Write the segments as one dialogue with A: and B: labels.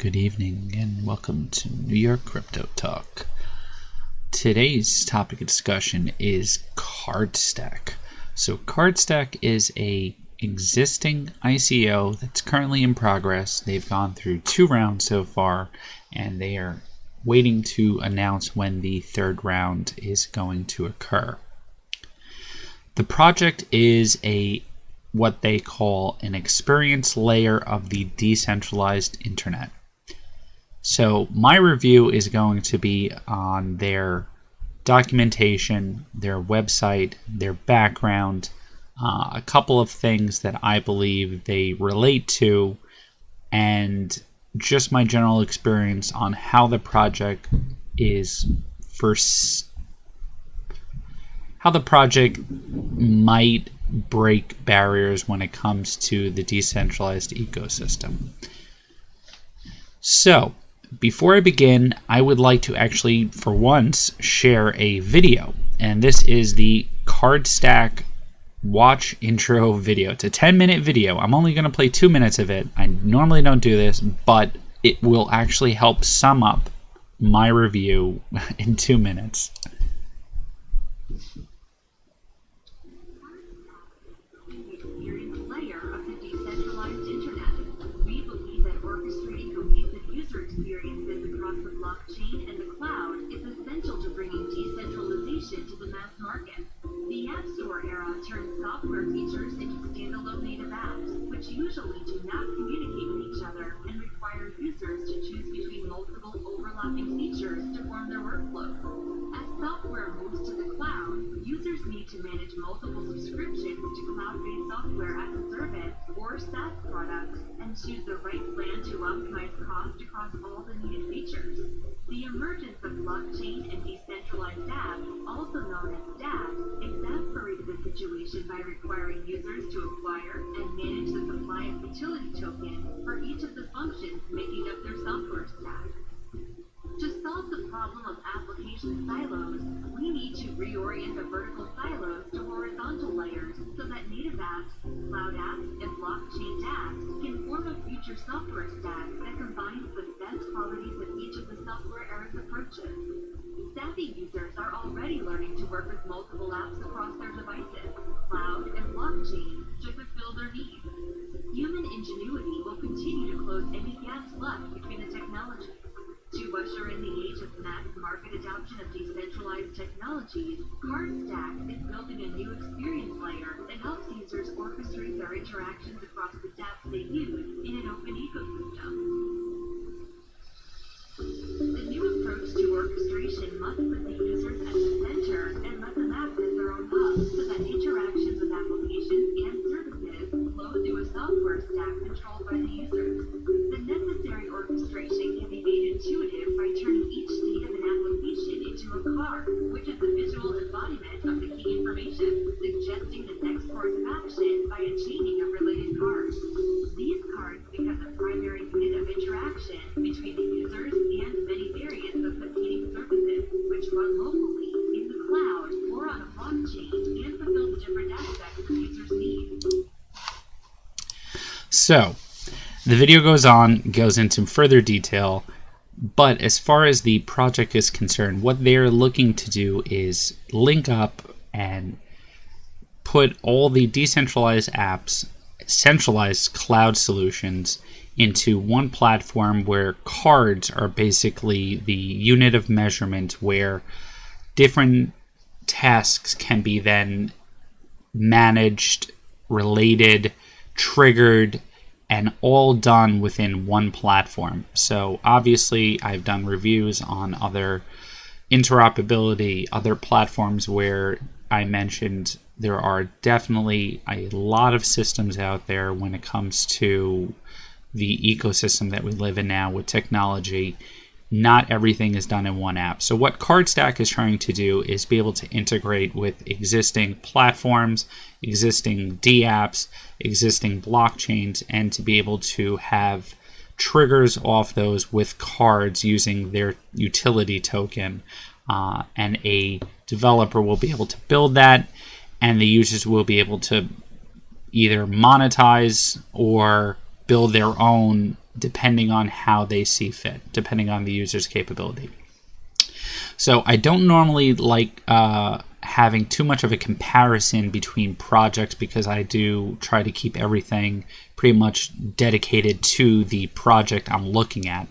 A: Good evening and welcome to NYCryptoTalk. Today's topic of discussion is CardStack. So CardStack is a existing ICO that's currently in progress. They've gone through 2 rounds so far, and they are waiting to announce when the 3rd round is going to occur. The project is what they call an experience layer of the decentralized internet. So my review is going to be on their documentation, their website, their background, a couple of things that I believe they relate to, and just my general experience on how the project might break barriers when it comes to the decentralized ecosystem. So, before I begin, I would like to actually, for once, share a video. And this is the CardStack watch intro video. It's a 10-minute video. I'm only going to play 2 minutes of it. I normally don't do this, but it will actually help sum up my review in 2 minutes.
B: Experiences across the blockchain and the cloud is essential to bringing decentralization to the mass market. The App Store era turns software features into standalone native apps, which usually do not communicate with each other and require users to choose between multiple overlapping features to form their workflow. As software moves to the cloud, users need to manage multiple subscriptions to cloud-based software as a service or SaaS products and choose the right plan to optimize cost across all the needed features. The emergence of blockchain and decentralized apps, also known as dApps, exacerbated the situation by requiring users to acquire and manage the compliant utility token for each of the functions making up their software stack. To solve the problem of application silos, we need to reorient the vertical silos to horizontal layers so that native apps, cloud apps, and blockchain apps can form a future software stack that combines the best qualities of each of the software era's approaches. Savvy users are already learning to work with multiple apps across their devices, cloud, and blockchain to fulfill their needs. Human ingenuity will continue to close any gaps left between the technologies. To usher in the age of mass market adoption of decentralized technologies, CardStack is building a new experience layer that helps users orchestrate their interactions across the dApps they use in an open ecosystem. The new approach to orchestration must put the users at the center and let them act as their own hub so that interactions with applications and services flow through a software stack controlled by the users. The necessary orchestration can be made intuitive by turning each state of an application into a card, which is the visual embodiment of the key information, suggesting the next course of action by a chaining of related cards. These cards become the primary unit of interaction between the users and many variants of competing services, which run locally, in the cloud, or on a blockchain, and fulfill the different aspects of users' needs.
A: So, the video goes into further detail, but as far as the project is concerned, what they're looking to do is link up and put all the decentralized apps, centralized cloud solutions, into one platform where cards are basically the unit of measurement where different tasks can be then managed, related, triggered, and all done within one platform. So obviously I've done reviews on other interoperability, other platforms where I mentioned there are definitely a lot of systems out there when it comes to the ecosystem that we live in now with technology. Not everything is done in one app. So what CardStack is trying to do is be able to integrate with existing platforms, existing dApps, existing blockchains, and to be able to have triggers off those with cards using their utility token. And a developer will be able to build that, and the users will be able to either monetize or build their own depending on how they see fit, depending on the user's capability. So I don't normally like having too much of a comparison between projects, because I do try to keep everything pretty much dedicated to the project I'm looking at.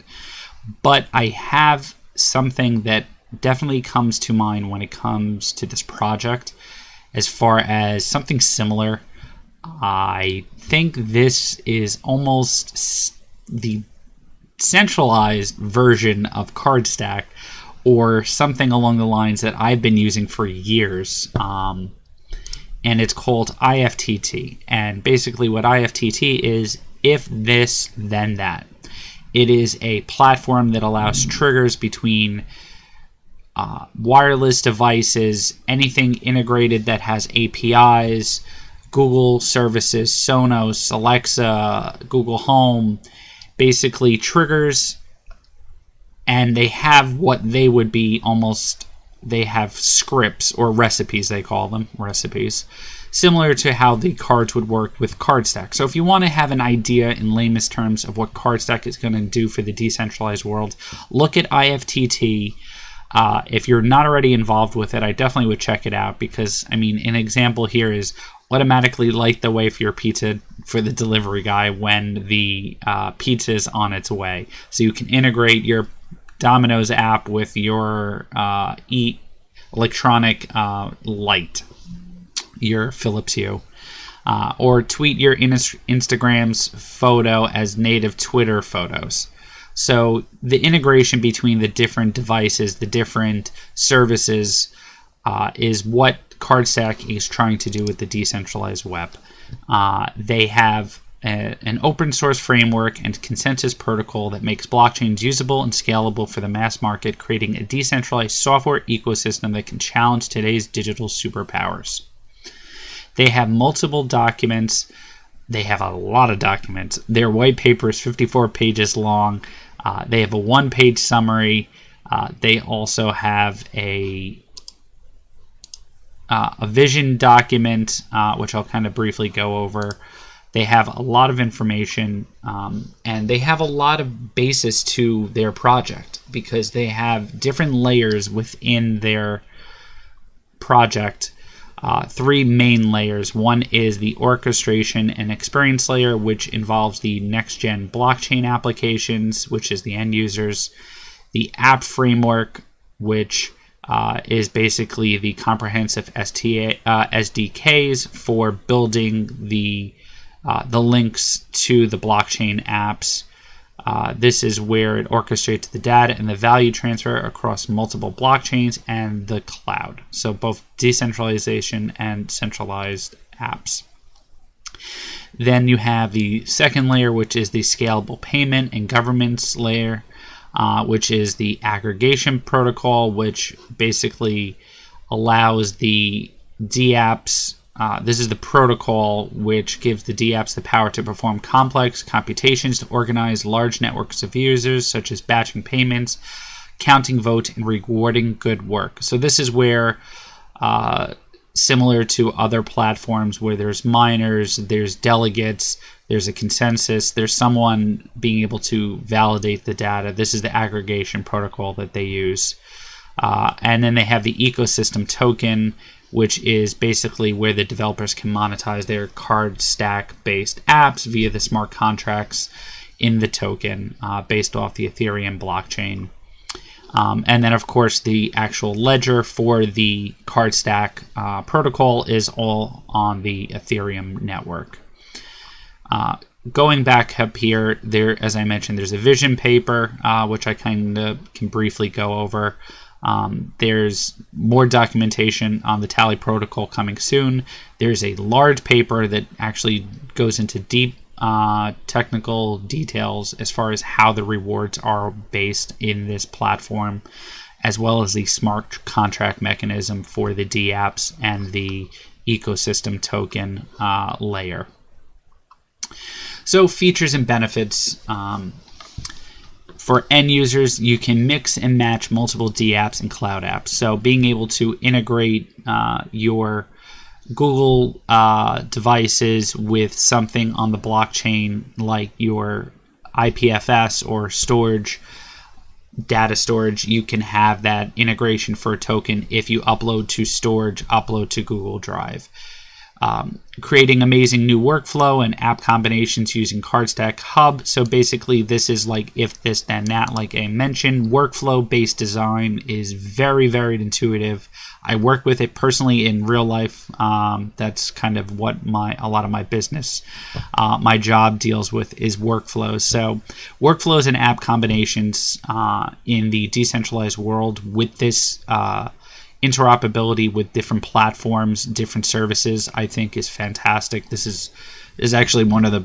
A: But I have something that definitely comes to mind when it comes to this project as far as something similar. I think this is almost the centralized version of CardStack, or something along the lines that I've been using for years, and it's called IFTT. And basically what IFTT is, if this, then that. It is a platform that allows triggers between wireless devices, anything integrated that has APIs, Google services, Sonos, Alexa, Google Home, basically triggers. And they have what they would be almost, they have scripts or recipes, they call them, recipes, similar to how the cards would work with CardStack. So if you want to have an idea in layman's terms of what CardStack is going to do for the decentralized world, look at IFTT. If you're not already involved with it, I definitely would check it out, because, I mean, an example here is automatically light the way for your pizza for the delivery guy when the pizza is on its way. So you can integrate your Domino's app with your electronic light, your Philips Hue, or tweet your Instagram's photo as native Twitter photos. So the integration between the different devices, the different services, is what CardStack is trying to do with the decentralized web. They have an open source framework and consensus protocol that makes blockchains usable and scalable for the mass market, creating a decentralized software ecosystem that can challenge today's digital superpowers. They have multiple documents. They have a lot of documents. Their white paper is 54 pages long. They have a one-page summary. They also have a vision document, which I'll kind of briefly go over. They have a lot of information, and they have a lot of basis to their project, because they have different layers within their project. Three main layers. One is the orchestration and experience layer, which involves the next-gen blockchain applications, which is the end users. The app framework, which is basically the comprehensive SDKs for building the links to the blockchain apps. This is where it orchestrates the data and the value transfer across multiple blockchains and the cloud. So both decentralization and centralized apps. Then you have the second layer, which is the scalable payment and governance layer, which is the aggregation protocol, which basically allows the dApps. This is the protocol which gives the dApps the power to perform complex computations to organize large networks of users, such as batching payments, counting votes, and rewarding good work. So this is where, similar to other platforms where there's miners, there's delegates, there's a consensus, there's someone being able to validate the data. This is the aggregation protocol that they use. And then they have the ecosystem token, which is basically where the developers can monetize their CardStack-based apps via the smart contracts in the token based off the Ethereum blockchain. And then, of course, the actual ledger for the CardStack protocol is all on the Ethereum network. Going back up here, there, as I mentioned, there's a vision paper, which I kind of can briefly go over. There's more documentation on the Tally protocol coming soon. There's a large paper that actually goes into deep technical details as far as how the rewards are based in this platform, as well as the smart contract mechanism for the dApps and the ecosystem token layer. So features and benefits. For end users, you can mix and match multiple dApps and cloud apps. So being able to integrate your Google devices with something on the blockchain, like your IPFS or storage, data storage, you can have that integration for a token if you upload to storage, upload to Google Drive. Creating amazing new workflow and app combinations using CardStack Hub. So basically this is like if this then that, like I mentioned. Workflow based design is very, very intuitive. I work with it personally in real life. That's kind of what a lot of my business, my job deals with, is workflows. So workflows and app combinations in the decentralized world with this interoperability with different platforms, different services, I think is fantastic. This is actually one of the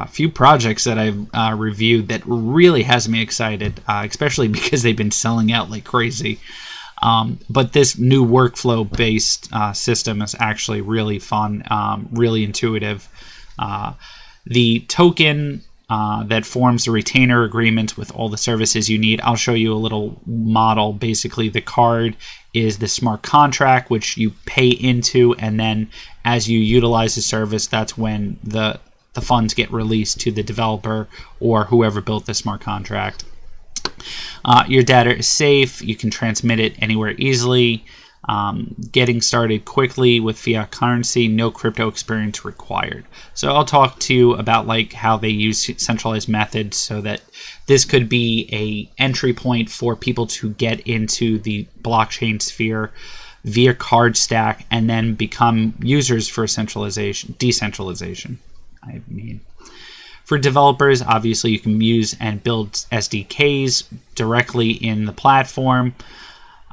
A: few projects that I've reviewed that really has me excited, especially because they've been selling out like crazy. But this new workflow-based system is actually really fun, really intuitive. The token that forms the retainer agreement with all the services you need. I'll show you a little model. Basically, the card is the smart contract, which you pay into, and then as you utilize the service, that's when the funds get released to the developer or whoever built the smart contract. Your data is safe. You can transmit it anywhere easily. Getting started quickly with fiat currency, no crypto experience required. So I'll talk to you about like how they use centralized methods so that this could be a entry point for people to get into the blockchain sphere via CardStack and then become users for decentralization. I mean, for developers, obviously you can use and build SDKs directly in the platform.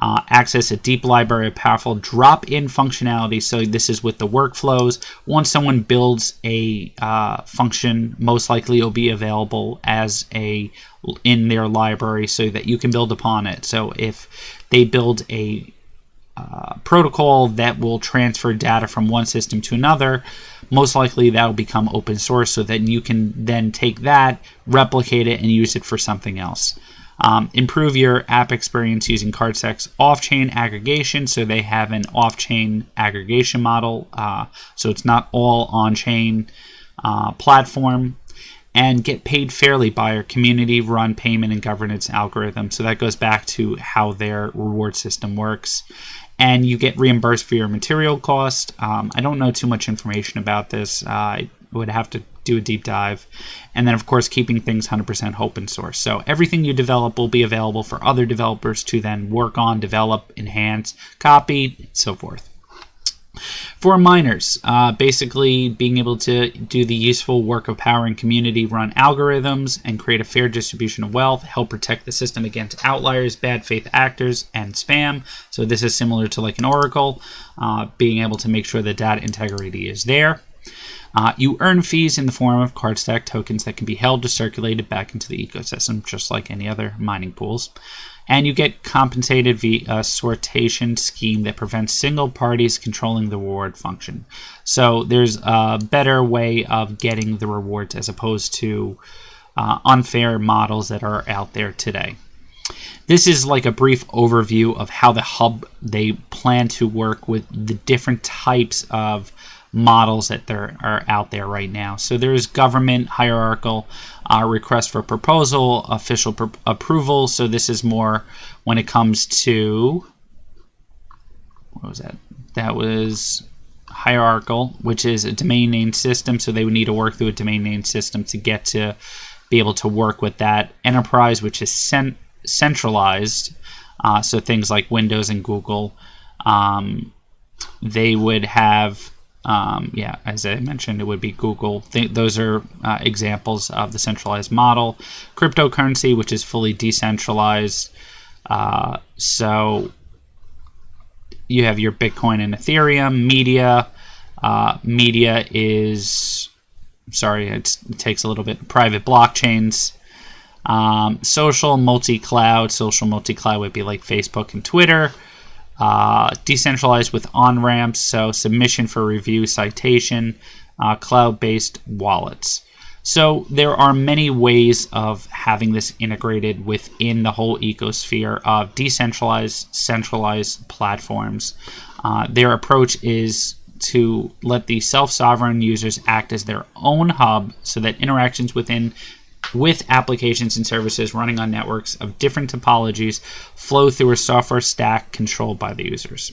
A: Access a deep library of powerful drop-in functionality. So this is with the workflows. Once someone builds a function, most likely it will be available as in their library so that you can build upon it. So if they build a protocol that will transfer data from one system to another, most likely that will become open source so that you can then take that, replicate it, and use it for something else. Improve your app experience using CardStack's off-chain aggregation. So they have an off-chain aggregation model, so it's not all on-chain platform. And get paid fairly by our community-run payment and governance algorithm. So that goes back to how their reward system works. And you get reimbursed for your material cost. I don't know too much information about this. I would have to do a deep dive. And then, of course, keeping things 100% open source. So everything you develop will be available for other developers to then work on, develop, enhance, copy, so forth. For miners, basically being able to do the useful work of powering community-run algorithms and create a fair distribution of wealth, help protect the system against outliers, bad faith actors, and spam. So this is similar to like an Oracle, being able to make sure the data integrity is there. You earn fees in the form of CardStack tokens that can be held or circulated back into the ecosystem, just like any other mining pools. And you get compensated via a sortation scheme that prevents single parties controlling the reward function. So there's a better way of getting the rewards as opposed to unfair models that are out there today. This is like a brief overview of how the hub, they plan to work with the different types of models that are out there right now. So there's government, hierarchical, request for proposal, official approval. So this is more when it comes to, what was that? That was hierarchical, which is a domain name system. So they would need to work through a domain name system to get to be able to work with that. Enterprise, which is centralized. So things like Windows and Google, they would have, as I mentioned, it would be Google. Those are examples of the centralized model. Cryptocurrency, which is fully decentralized. So you have your Bitcoin and Ethereum. Media is, it takes a little bit. Private blockchains. Social multi-cloud would be like Facebook and Twitter. Decentralized with on-ramps, so submission for review, citation, cloud-based wallets. So there are many ways of having this integrated within the whole ecosphere of decentralized, centralized platforms. Their approach is to let the self-sovereign users act as their own hub so that interactions within with applications and services running on networks of different topologies flow through a software stack controlled by the users.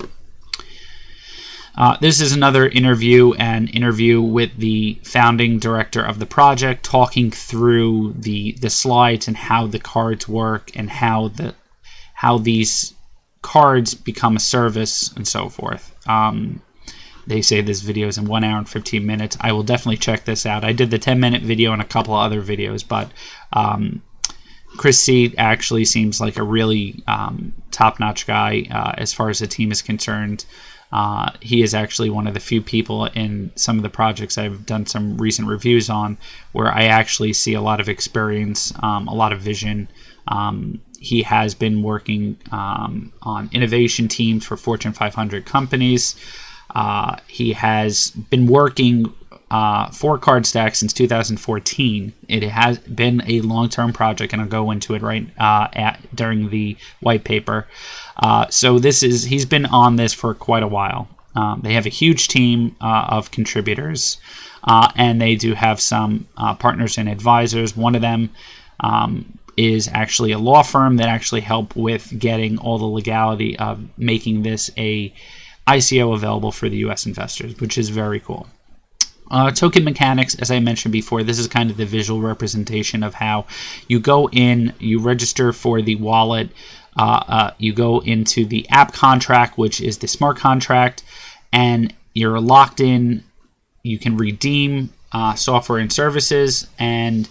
A: This is another interview with the founding director of the project, talking through the slides and how the cards work and how these cards become a service and so forth. They say this video is in 1 hour and 15 minutes. I will definitely check this out. I did the 10-minute video and a couple of other videos, but Chris C. actually seems like a really top-notch guy as far as the team is concerned. He is actually one of the few people in some of the projects I've done some recent reviews on where I actually see a lot of experience, a lot of vision. He has been working on innovation teams for Fortune 500 companies. He has been working for CardStack since 2014. It has been a long-term project, and I'll go into it right during the white paper. So he's been on this for quite a while. They have a huge team of contributors, and they do have some partners and advisors. One of them is actually a law firm that actually helped with getting all the legality of making this a ICO available for the US investors, which is very cool. Token mechanics, as I mentioned before, this is kind of the visual representation of how you go in, you register for the wallet, you go into the app contract, which is the smart contract, and you're locked in. You can redeem software and services, and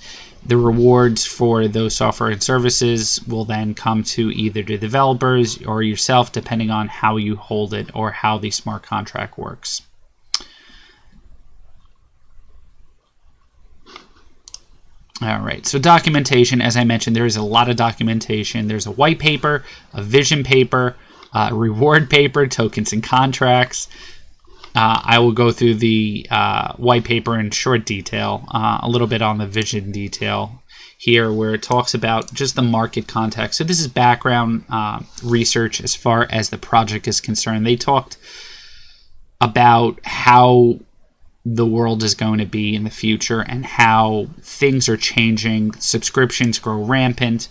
A: the rewards for those software and services will then come to either the developers or yourself, depending on how you hold it or how the smart contract works. All right, so documentation, as I mentioned, there is a lot of documentation. There's a white paper, a vision paper, a reward paper, tokens and contracts. I will go through the white paper in short detail, a little bit on the vision detail here, where it talks about just the market context. So this is background research as far as the project is concerned. They talked about how the world is going to be in the future and how things are changing. Subscriptions grow rampant.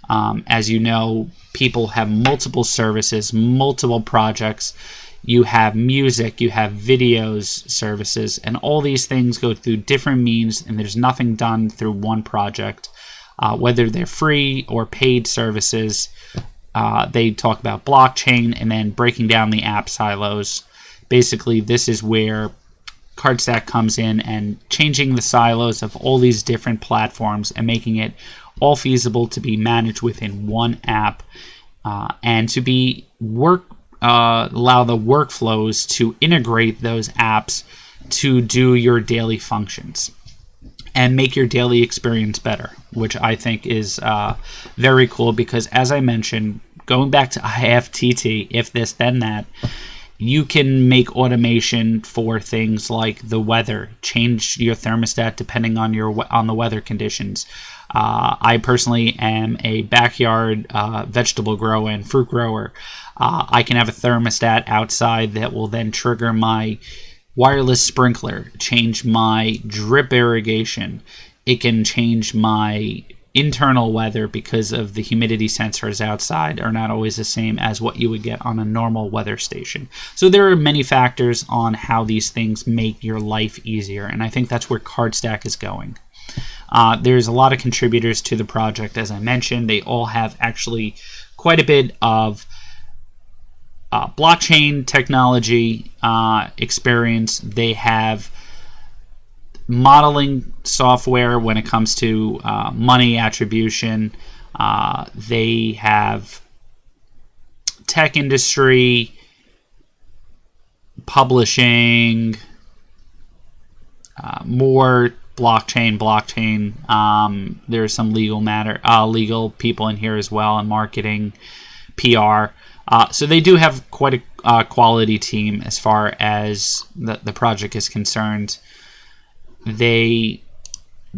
A: As you know, people have multiple services, multiple projects. You have music, you have videos, services, and all these things go through different means, and there's nothing done through one project. Whether they're free or paid services, they talk about blockchain and then breaking down the app silos. Basically, this is where CardStack comes in and changing the silos of all these different platforms and making it all feasible to be managed within one app, and to be allow the workflows to integrate those apps to do your daily functions and make your daily experience better, which I think is very cool, because as I mentioned, going back to IFTT, if this then that, you can make automation for things like the weather, change your thermostat depending on the weather conditions. I personally am a backyard vegetable grower and fruit grower. I can have a thermostat outside that will then trigger my wireless sprinkler, change my drip irrigation. It can change my internal weather because of the humidity sensors outside are not always the same as what you would get on a normal weather station. So there are many factors on how these things make your life easier, and I think that's where CardStack is going. There's a lot of contributors to the project, as I mentioned. They all have actually quite a bit of blockchain technology experience. They have modeling software when it comes to money attribution. They have tech industry, publishing, more blockchain. There's some legal people in here as well, and marketing, PR. So they do have quite a quality team as far as the project is concerned. They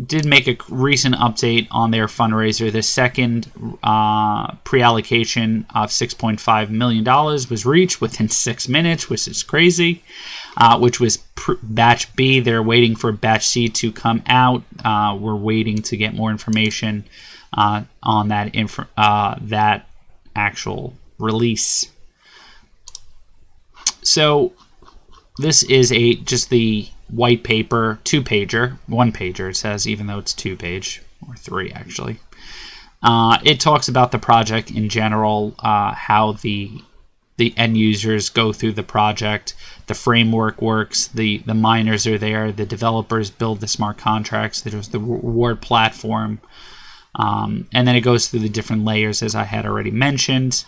A: did make a recent update on their fundraiser. The second pre-allocation of $6.5 million was reached within 6 minutes, which is crazy. which was batch B. They're waiting for batch C to come out. We're waiting to get more information on that actual release. So this is just the white paper, 2-pager, 1-pager it says, even though it's 2-page, or 3 actually. It talks about the project in general, how the end users go through the project, the framework works, the miners are there, the developers build the smart contracts, there's the reward platform, and then it goes through the different layers as I had already mentioned.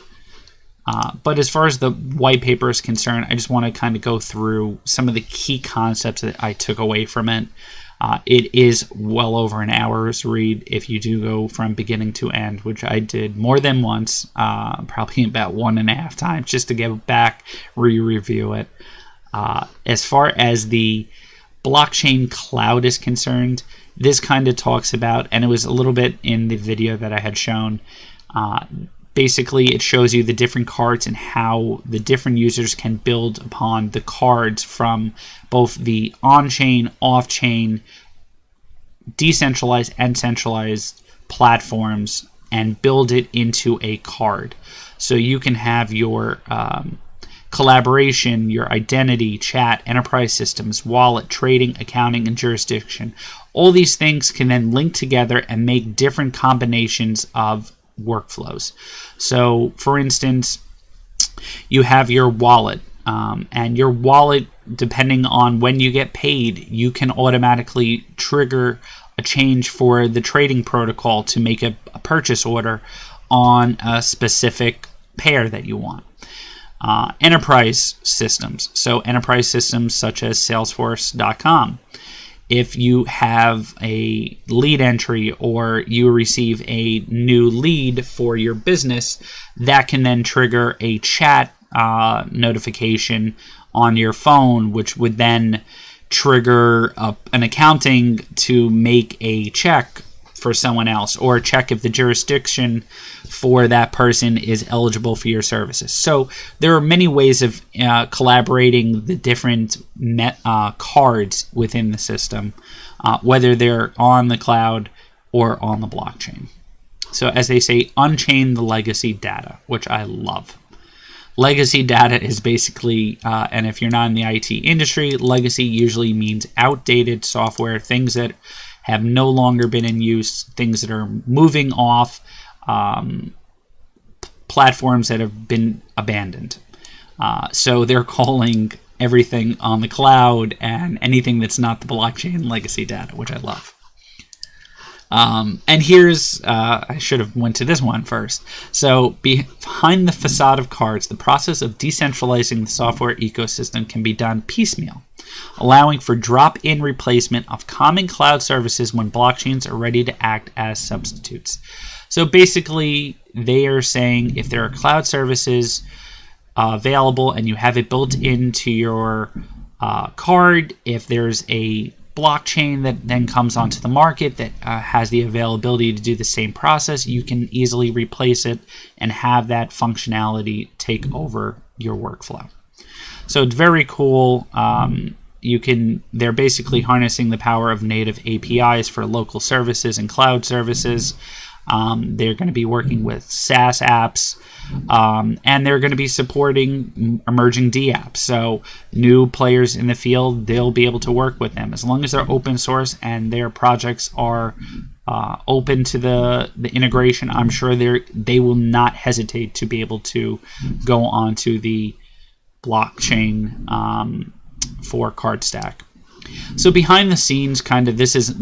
A: But as far as the white paper is concerned, I just want to kind of go through some of the key concepts that I took away from it. It is well over an hour's read if you do go from beginning to end, which I did more than once, probably about 1.5 times, just to get back, review it. As far as the blockchain cloud is concerned, this kind of talks about, and it was a little bit in the video that I had shown, basically it shows you the different cards and how the different users can build upon the cards from both the on-chain, off-chain, decentralized and centralized platforms and build it into a card. So you can have your collaboration, your identity, chat, enterprise systems, wallet, trading, accounting, and jurisdiction. All these things can then link together and make different combinations of workflows. So for instance, you have your wallet, and your wallet, depending on when you get paid, you can automatically trigger a change for the trading protocol to make a purchase order on a specific pair that you want. Enterprise systems, so enterprise systems such as Salesforce.com. If you have a lead entry or you receive a new lead for your business, that can then trigger a chat notification on your phone, which would then trigger an accounting to make a check for someone else, or check if the jurisdiction for that person is eligible for your services. So there are many ways of collaborating the different cards within the system, whether they're on the cloud or on the blockchain. So as they say, unchain the legacy data, which I love. Legacy data is basically, and if you're not in the IT industry, legacy usually means outdated software, things that have no longer been in use, things that are moving off, platforms that have been abandoned. So they're calling everything on the cloud and anything that's not the blockchain legacy data, which I love. And here's, I should have went to this one first. So behind the facade of cards, the process of decentralizing the software ecosystem can be done piecemeal, allowing for drop-in replacement of common cloud services when blockchains are ready to act as substitutes. So basically, they are saying if there are cloud services available and you have it built into your card, if there's a blockchain that then comes onto the market that has the availability to do the same process, you can easily replace it and have that functionality take over your workflow. So it's very cool. They're basically harnessing the power of native APIs for local services and cloud services. They're going to be working with SaaS apps, and they're going to be supporting emerging dApps. So new players in the field, they'll be able to work with them as long as they're open source and their projects are open to the integration. I'm sure they will not hesitate to be able to go onto the blockchain for CardStack. So behind the scenes, kind of, this is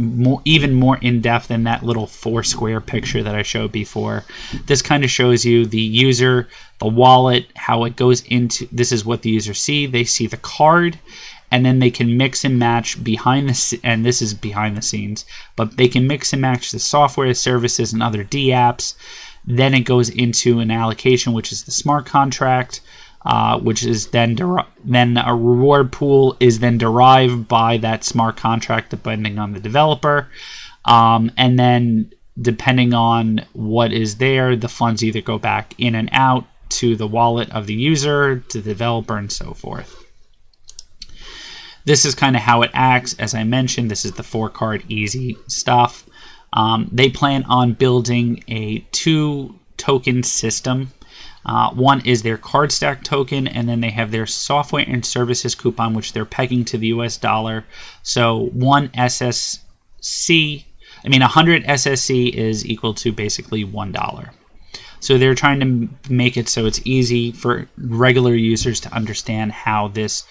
A: even more in-depth than that little 4-square picture that I showed before. This kind of shows you the user, the wallet, how it goes into, this is what the user see. They see the card, and then they can mix and match and this is behind the scenes, but they can mix and match the software, services, and other dApps. Then it goes into an allocation, which is the smart contract, which is then a reward pool is then derived by that smart contract depending on the developer, and then depending on what is there, the funds either go back in and out to the wallet of the user, to the developer, and so forth. This is kind of how it acts. As I mentioned, this is the 4-card easy stuff. They plan on building a 2-token system. One is their CardStack token, and then they have their software and services coupon, which they're pegging to the US dollar. So 100 SSC is equal to basically $1. So they're trying to make it so it's easy for regular users to understand how this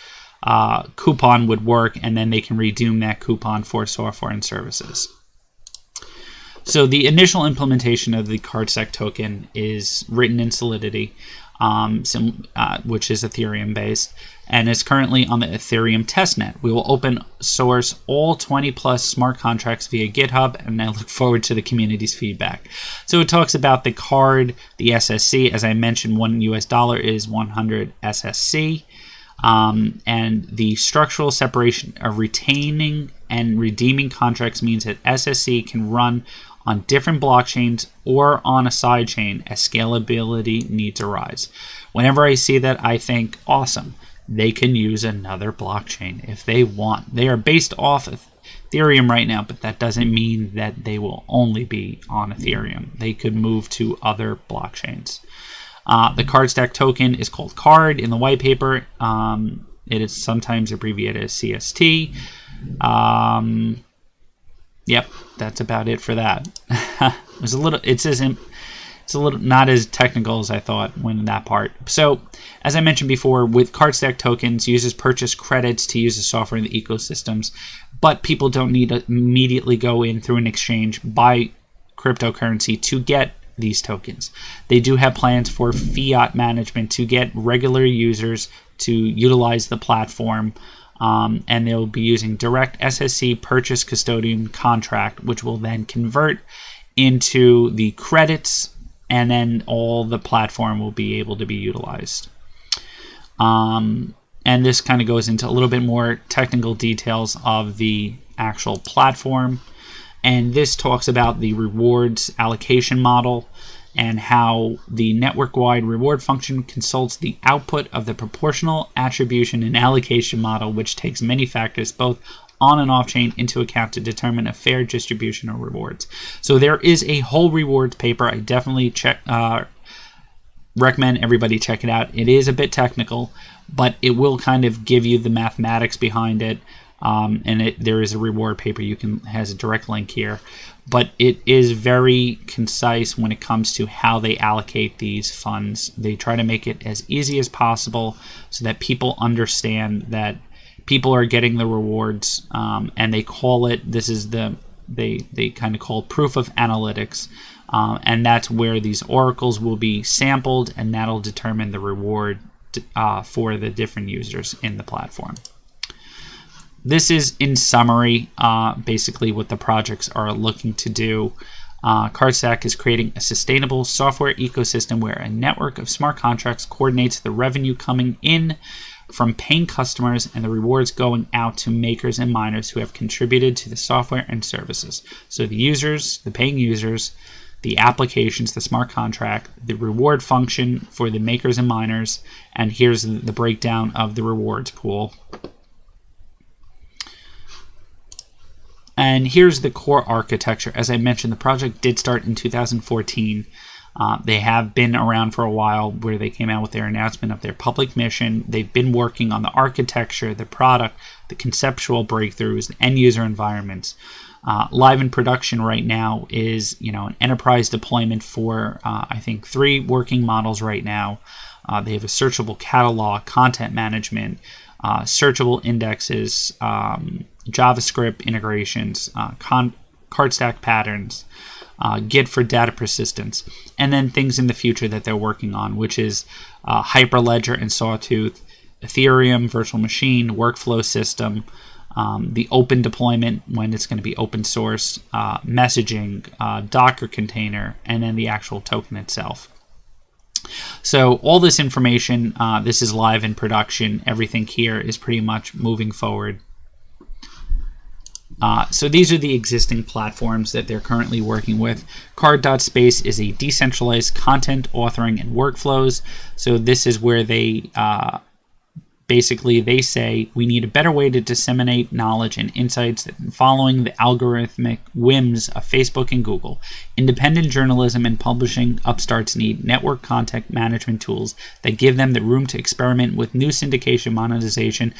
A: coupon would work, and then they can redeem that coupon for software and services. So the initial implementation of the CardStack token is written in Solidity, which is Ethereum based, and is currently on the Ethereum testnet. We will open source all 20+ smart contracts via GitHub, and I look forward to the community's feedback. So it talks about the card, the SSC. As I mentioned, $1 is 100 SSC. And the structural separation of retaining and redeeming contracts means that SSC can run on different blockchains or on a sidechain as scalability needs arise. Whenever I see that, I think, awesome. They can use another blockchain if they want. They are based off of Ethereum right now, but that doesn't mean that they will only be on Ethereum. They could move to other blockchains. The CardStack token is called CARD in the white paper. It is sometimes abbreviated as CST. Yep, that's about it for that. It's a little not as technical as I thought when that part. So, as I mentioned before, with CardStack tokens, users purchase credits to use the software in the ecosystems, but people don't need to immediately go in through an exchange, buy cryptocurrency to get these tokens. They do have plans for fiat management to get regular users to utilize the platform. And they'll be using direct SSC purchase custodian contract, which will then convert into the credits, and then all the platform will be able to be utilized. And this kind of goes into a little bit more technical details of the actual platform. And this talks about the rewards allocation model and how the network-wide reward function consults the output of the proportional attribution and allocation model, which takes many factors, both on and off-chain, into account to determine a fair distribution of rewards. So there is a whole rewards paper. I definitely recommend everybody check it out. It is a bit technical, but it will kind of give you the mathematics behind it. And there is a reward paper has a direct link here, but it is very concise when it comes to how they allocate these funds. They try to make it as easy as possible so that people understand that people are getting the rewards, and they call it, they kind of call proof of analytics, and that's where these oracles will be sampled, and that'll determine the reward for the different users in the platform. This is, in summary, basically what the projects are looking to do. CardStack is creating a sustainable software ecosystem where a network of smart contracts coordinates the revenue coming in from paying customers and the rewards going out to makers and miners who have contributed to the software and services. So the users, the paying users, the applications, the smart contract, the reward function for the makers and miners, and here's the breakdown of the rewards pool. And here's the core architecture. As I mentioned, the project did start in 2014. They have been around for a while, where they came out with their announcement of their public mission. They've been working on the architecture, the product, the conceptual breakthroughs, the end user environments. Live in production right now is an enterprise deployment for I think 3 working models right now. They have a searchable catalog, content management, searchable indexes, JavaScript integrations, CardStack patterns, Git for data persistence, and then things in the future that they're working on, which is Hyperledger and Sawtooth, Ethereum virtual machine, workflow system, the open deployment when it's going to be open source, messaging, Docker container, and then the actual token itself. So all this information, this is live in production. Everything here is pretty much moving forward. So these are the existing platforms that they're currently working with. Card.space is a decentralized content authoring and workflows. So this is where they Basically, they say we need a better way to disseminate knowledge and insights than following the algorithmic whims of Facebook and Google. Independent journalism and publishing upstarts need network content management tools that give them the room to experiment with new syndication, monetization,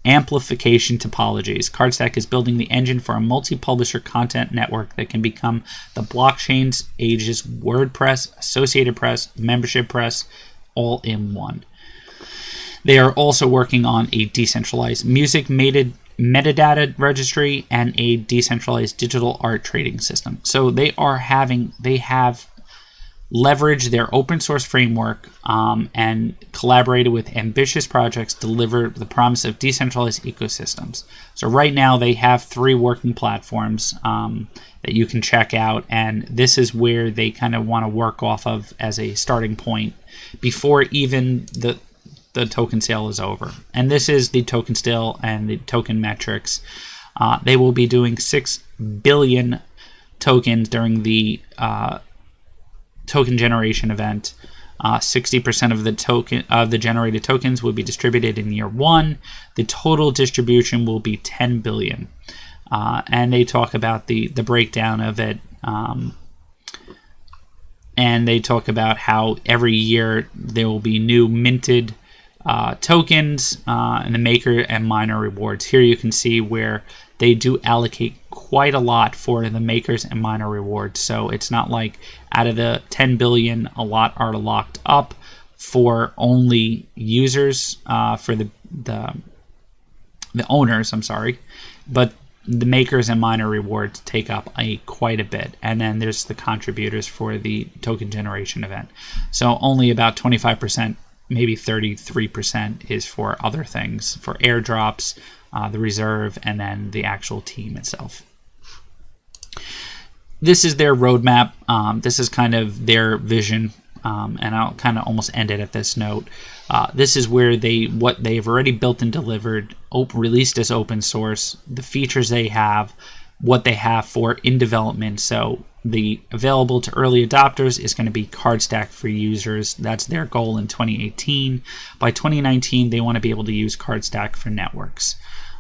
A: amplification topologies. CardStack is building the engine for a multi-publisher content network that can become the blockchain's age's WordPress, Associated Press, Membership Press, all in one. They are also working on a decentralized music metadata registry and a decentralized digital art trading system. So they have leveraged their open source framework and collaborated with ambitious projects to deliver the promise of decentralized ecosystems. So right now they have 3 working platforms that you can check out, and this is where they kind of want to work off of as a starting point before even the token sale is over. And this is the token sale and the token metrics. They will be doing 6 billion tokens during the token generation event. 60% of the generated tokens will be distributed in year 1. The total distribution will be 10 billion. And they talk about the breakdown of it. And they talk about how every year there will be new minted tokens and the maker and miner rewards. Here you can see where they do allocate quite a lot for the makers and miner rewards. So it's not like out of the 10 billion, a lot are locked up for only users, for the owners, I'm sorry. But the makers and miner rewards take up quite a bit. And then there's the contributors for the token generation event. So only about 25%, maybe 33% is for other things, for airdrops, the reserve, and then the actual team itself. This is their roadmap. This is kind of their vision, and I'll kind of almost end it at this note. This is where what they've already built and delivered, released as open source, the features they have, what they have for in development. So the available to early adopters is going to be CardStack for users. That's their goal in 2018. By 2019, they want to be able to use CardStack for networks.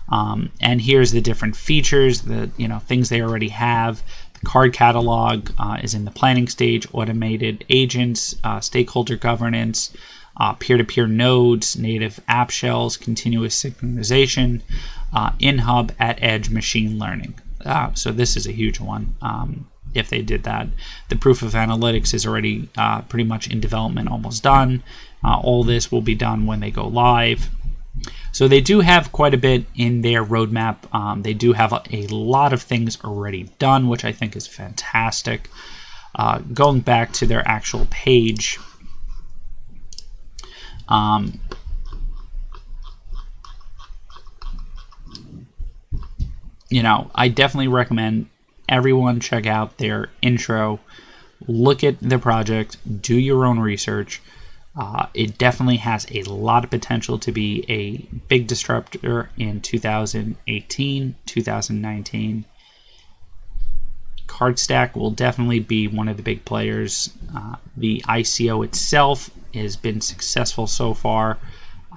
A: And here's the different features, the things they already have. The card catalog is in the planning stage. Automated agents, stakeholder governance, peer-to-peer nodes, native app shells, continuous synchronization, in-hub at edge machine learning. So this is a huge one. If they did that, the proof of analytics is already pretty much in development, almost done. All this will be done when they go live. So they do have quite a bit in their roadmap. They do have a lot of things already done, which I think is fantastic. Going back to their actual page, I definitely recommend everyone check out their intro, look at the project, do your own research. It definitely has a lot of potential to be a big disruptor in 2018, 2019. CardStack will definitely be one of the big players. The ICO itself has been successful so far.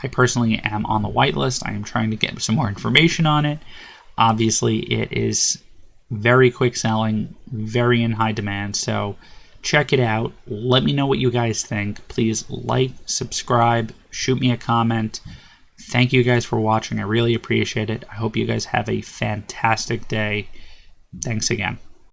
A: I personally am on the whitelist. I am trying to get some more information on it. Obviously, it is very quick selling, very in high demand. So check it out. Let me know what you guys think. Please like, subscribe, shoot me a comment. Thank you guys for watching. I really appreciate it. I hope you guys have a fantastic day. Thanks again.